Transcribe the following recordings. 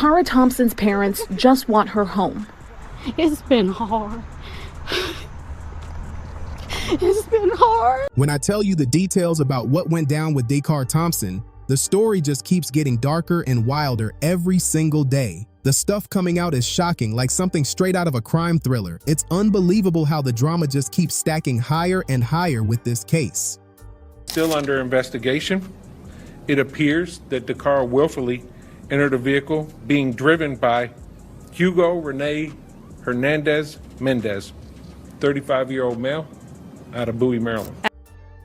DaCara Thompson's parents just want her home. It's been hard. It's been hard. When I tell you the details about what went down with DaCara Thompson, the story just keeps getting darker and wilder every single day. The stuff coming out is shocking, like something straight out of a crime thriller. It's unbelievable how the drama just keeps stacking higher and higher with this case. Still under investigation, it appears that DaCara willfully entered a vehicle being driven by Hugo Rene Hernandez Mendes, 35-year-old male out of Bowie, Maryland.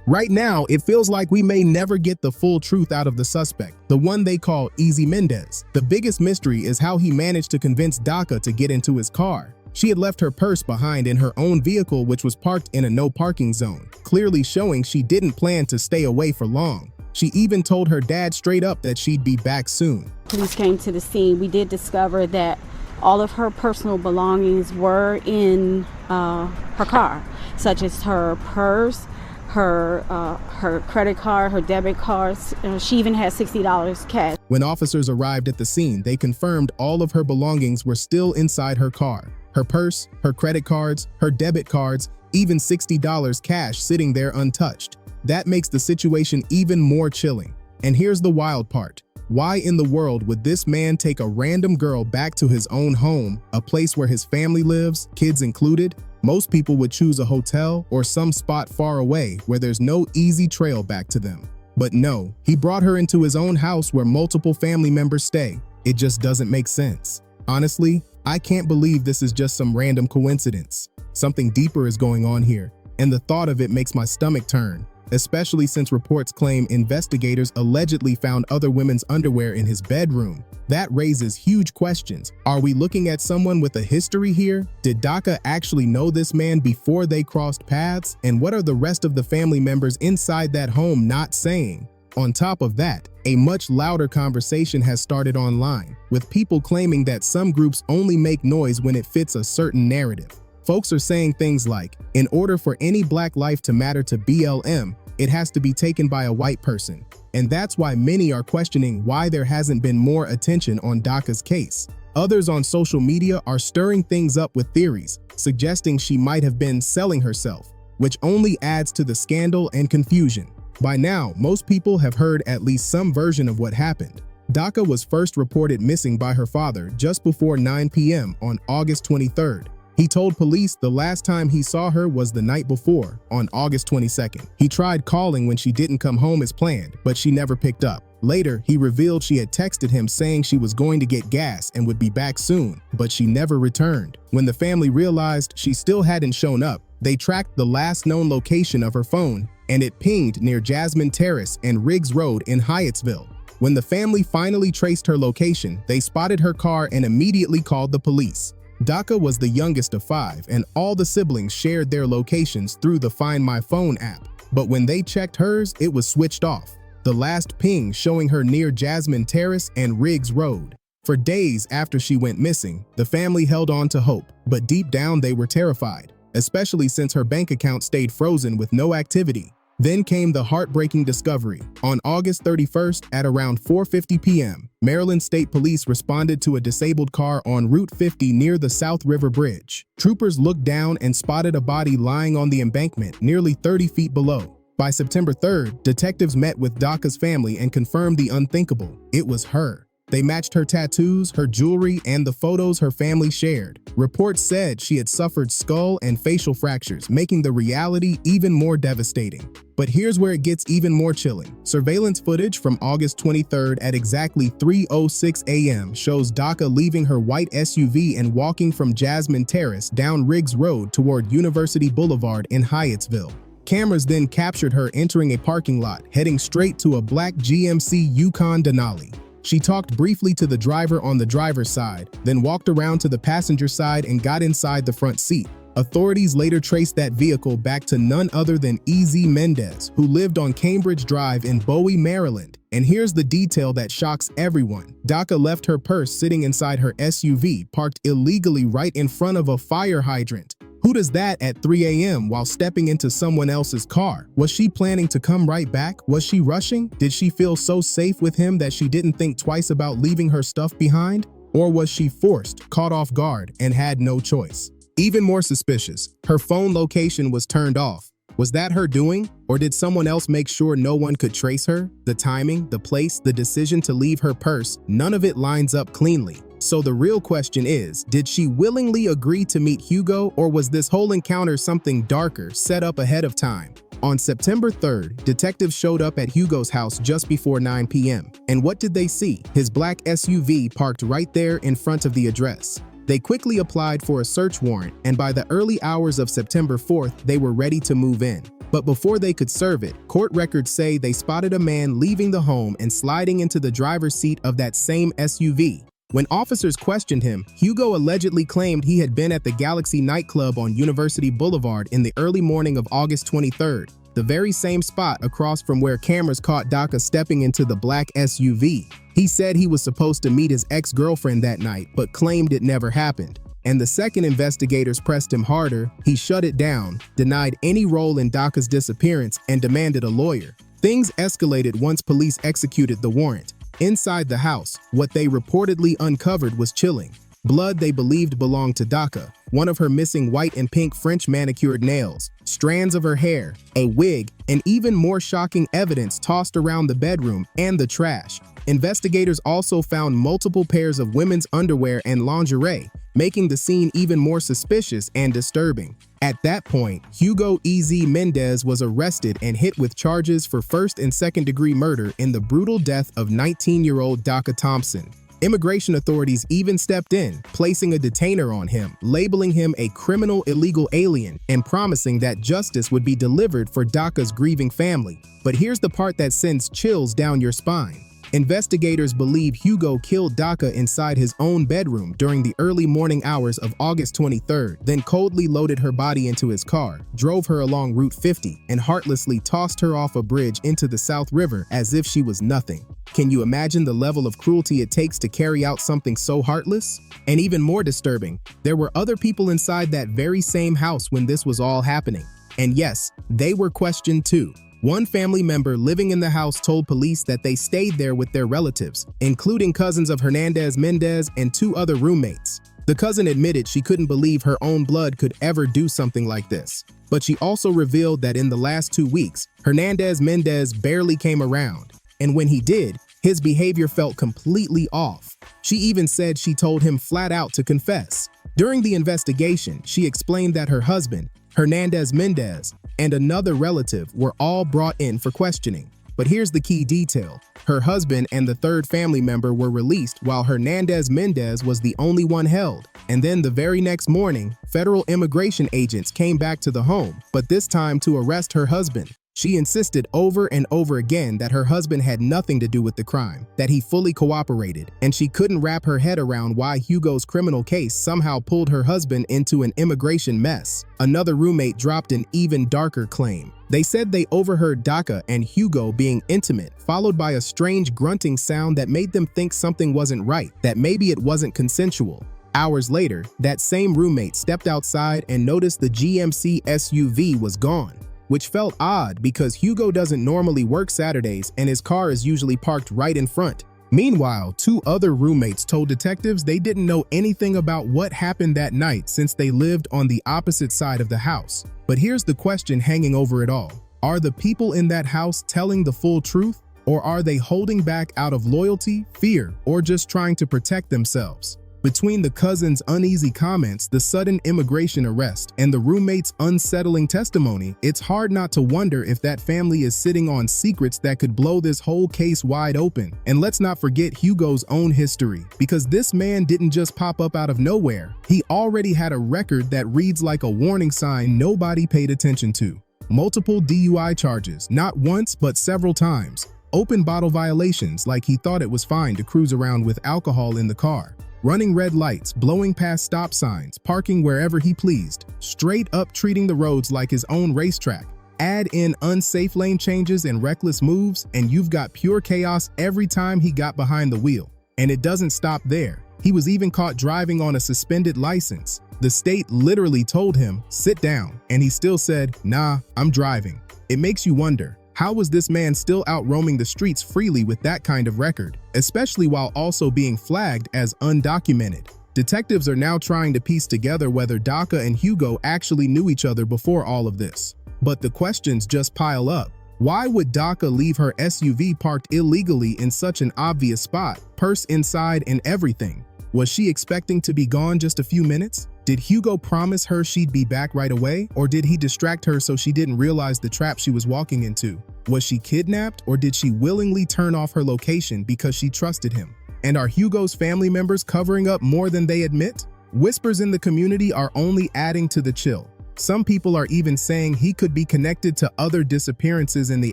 Right now, it feels like we may never get the full truth out of the suspect, the one they call Easy Mendes. The biggest mystery is how he managed to convince Daka to get into his car. She had left her purse behind in her own vehicle, which was parked in a no parking zone, clearly showing she didn't plan to stay away for long. She even told her dad straight up that she'd be back soon. Police came to the scene. We did discover that all of her personal belongings were in her car, such as her purse, her credit card, her debit cards. She even had $60 cash. When officers arrived at the scene, they confirmed all of her belongings were still inside her car. Her purse, her credit cards, her debit cards, even $60 cash sitting there untouched. That makes the situation even more chilling. And here's the wild part. Why in the world would this man take a random girl back to his own home, a place where his family lives, kids included? Most people would choose a hotel or some spot far away where there's no easy trail back to them. But no, he brought her into his own house where multiple family members stay. It just doesn't make sense. Honestly, I can't believe this is just some random coincidence. Something deeper is going on here, and the thought of it makes my stomach turn, especially since reports claim investigators allegedly found other women's underwear in his bedroom. That raises huge questions. Are we looking at someone with a history here? Did Daka actually know this man before they crossed paths? And what are the rest of the family members inside that home not saying? On top of that, a much louder conversation has started online, with people claiming that some groups only make noise when it fits a certain narrative. Folks are saying things like, in order for any black life to matter to BLM, it has to be taken by a white person. And that's why many are questioning why there hasn't been more attention on Daka's case. Others on social media are stirring things up with theories, suggesting she might have been selling herself, which only adds to the scandal and confusion. By now, most people have heard at least some version of what happened. Daka was first reported missing by her father just before 9 p.m. on August 23rd. He told police the last time he saw her was the night before, on August 22nd. He tried calling when she didn't come home as planned, but she never picked up. Later, he revealed she had texted him saying she was going to get gas and would be back soon, but she never returned. When the family realized she still hadn't shown up, they tracked the last known location of her phone, and it pinged near Jasmine Terrace and Riggs Road in Hyattsville. When the family finally traced her location, they spotted her car and immediately called the police. Daka was the youngest of 5, and all the siblings shared their locations through the Find My Phone app. But when they checked hers, it was switched off. The last ping showing her near Jasmine Terrace and Riggs Road. For days after she went missing, the family held on to hope, but deep down they were terrified, especially since her bank account stayed frozen with no activity. Then came the heartbreaking discovery. On August 31st at around 4:50 p.m., Maryland State Police responded to a disabled car on Route 50 near the South River Bridge. Troopers looked down and spotted a body lying on the embankment nearly 30 feet below. By September 3rd, detectives met with Daka's family and confirmed the unthinkable. It was her. They matched her tattoos, her jewelry, and the photos her family shared. Reports said she had suffered skull and facial fractures, making the reality even more devastating. But here's where it gets even more chilling. Surveillance footage from August 23rd at exactly 3:06 a.m. shows Daka leaving her white SUV and walking from Jasmine Terrace down Riggs Road toward University Boulevard in Hyattsville. Cameras then captured her entering a parking lot, heading straight to a black GMC Yukon Denali. She talked briefly to the driver on the driver's side, then walked around to the passenger side and got inside the front seat. Authorities later traced that vehicle back to none other than Easy Mendes, who lived on Cambridge Drive in Bowie, Maryland. And here's the detail that shocks everyone. Daka left her purse sitting inside her SUV, parked illegally right in front of a fire hydrant. Who does that at 3 a.m. while stepping into someone else's car? Was she planning to come right back? Was she rushing? Did she feel so safe with him that she didn't think twice about leaving her stuff behind? Or was she forced, caught off guard, and had no choice? Even more suspicious, her phone location was turned off. Was that her doing? Or did someone else make sure no one could trace her? The timing, the place, the decision to leave her purse, none of it lines up cleanly. So the real question is, did she willingly agree to meet Hugo, or was this whole encounter something darker, set up ahead of time? On September 3rd, detectives showed up at Hugo's house just before 9 p.m. And what did they see? His black SUV parked right there in front of the address. They quickly applied for a search warrant, and by the early hours of September 4th, they were ready to move in. But before they could serve it, court records say they spotted a man leaving the home and sliding into the driver's seat of that same SUV. When officers questioned him, Hugo allegedly claimed he had been at the Galaxy nightclub on University Boulevard in the early morning of August 23rd, the very same spot across from where cameras caught Daka stepping into the black SUV. He said he was supposed to meet his ex-girlfriend that night, but claimed it never happened. And the second investigators pressed him harder, he shut it down, denied any role in Daka's disappearance, and demanded a lawyer. Things escalated once police executed the warrant. Inside the house, what they reportedly uncovered was chilling. Blood they believed belonged to Daka, one of her missing white and pink French manicured nails, strands of her hair, a wig, and even more shocking evidence tossed around the bedroom and the trash. Investigators also found multiple pairs of women's underwear and lingerie, making the scene even more suspicious and disturbing. At that point, Hugo E.Z. Mendes was arrested and hit with charges for first and second-degree murder in the brutal death of 19-year-old DaCara Thompson. Immigration authorities even stepped in, placing a detainer on him, labeling him a criminal illegal alien, and promising that justice would be delivered for Daka's grieving family. But here's the part that sends chills down your spine. Investigators believe Hugo killed Daka inside his own bedroom during the early morning hours of August 23rd, then coldly loaded her body into his car, drove her along Route 50, and heartlessly tossed her off a bridge into the South River as if she was nothing. Can you imagine the level of cruelty it takes to carry out something so heartless? And even more disturbing, there were other people inside that very same house when this was all happening. And yes, they were questioned too. One family member living in the house told police that they stayed there with their relatives, including cousins of Hernandez Mendes and 2 other roommates. The cousin admitted she couldn't believe her own blood could ever do something like this. But she also revealed that in the last 2 weeks, Hernandez Mendes barely came around. And when he did, his behavior felt completely off. She even said she told him flat out to confess. During the investigation, she explained that her husband, Hernandez Mendes, and another relative were all brought in for questioning. But here's the key detail. Her husband and the third family member were released while Hernandez Mendes was the only one held. And then the very next morning, federal immigration agents came back to the home, but this time to arrest her husband. She insisted over and over again that her husband had nothing to do with the crime, that he fully cooperated, and she couldn't wrap her head around why Hugo's criminal case somehow pulled her husband into an immigration mess. Another roommate dropped an even darker claim. They said they overheard Daka and Hugo being intimate, followed by a strange grunting sound that made them think something wasn't right, that maybe it wasn't consensual. Hours later, that same roommate stepped outside and noticed the GMC SUV was gone, which felt odd because Hugo doesn't normally work Saturdays and his car is usually parked right in front. Meanwhile, 2 other roommates told detectives they didn't know anything about what happened that night since they lived on the opposite side of the house. But here's the question hanging over it all. Are the people in that house telling the full truth, or are they holding back out of loyalty, fear, or just trying to protect themselves? Between the cousin's uneasy comments, the sudden immigration arrest, and the roommate's unsettling testimony, it's hard not to wonder if that family is sitting on secrets that could blow this whole case wide open. And let's not forget Hugo's own history, because this man didn't just pop up out of nowhere. He already had a record that reads like a warning sign nobody paid attention to. Multiple DUI charges, not once but several times. Open bottle violations like he thought it was fine to cruise around with alcohol in the car. Running red lights, blowing past stop signs, parking wherever he pleased, straight up treating the roads like his own racetrack. Add in unsafe lane changes and reckless moves, and you've got pure chaos every time he got behind the wheel. And it doesn't stop there. He was even caught driving on a suspended license. The state literally told him, "Sit down," and he still said, "Nah, I'm driving." It makes you wonder, How was this man still out roaming the streets freely with that kind of record, especially while also being flagged as undocumented? Detectives are now trying to piece together whether Daka and Hugo actually knew each other before all of this. But the questions just pile up. Why would Daka leave her SUV parked illegally in such an obvious spot, purse inside and everything? Was she expecting to be gone just a few minutes? Did Hugo promise her she'd be back right away, or did he distract her so she didn't realize the trap she was walking into? Was she kidnapped, or did she willingly turn off her location because she trusted him? And are Hugo's family members covering up more than they admit? Whispers in the community are only adding to the chill. Some people are even saying he could be connected to other disappearances in the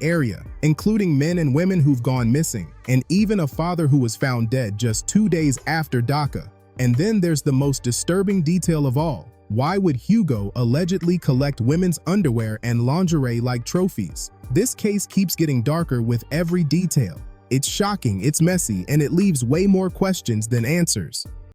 area, including men and women who've gone missing, and even a father who was found dead just 2 days after Daka. And then there's the most disturbing detail of all. Why would Hugo allegedly collect women's underwear and lingerie like trophies? This case keeps getting darker with every detail. It's shocking, it's messy, and it leaves way more questions than answers.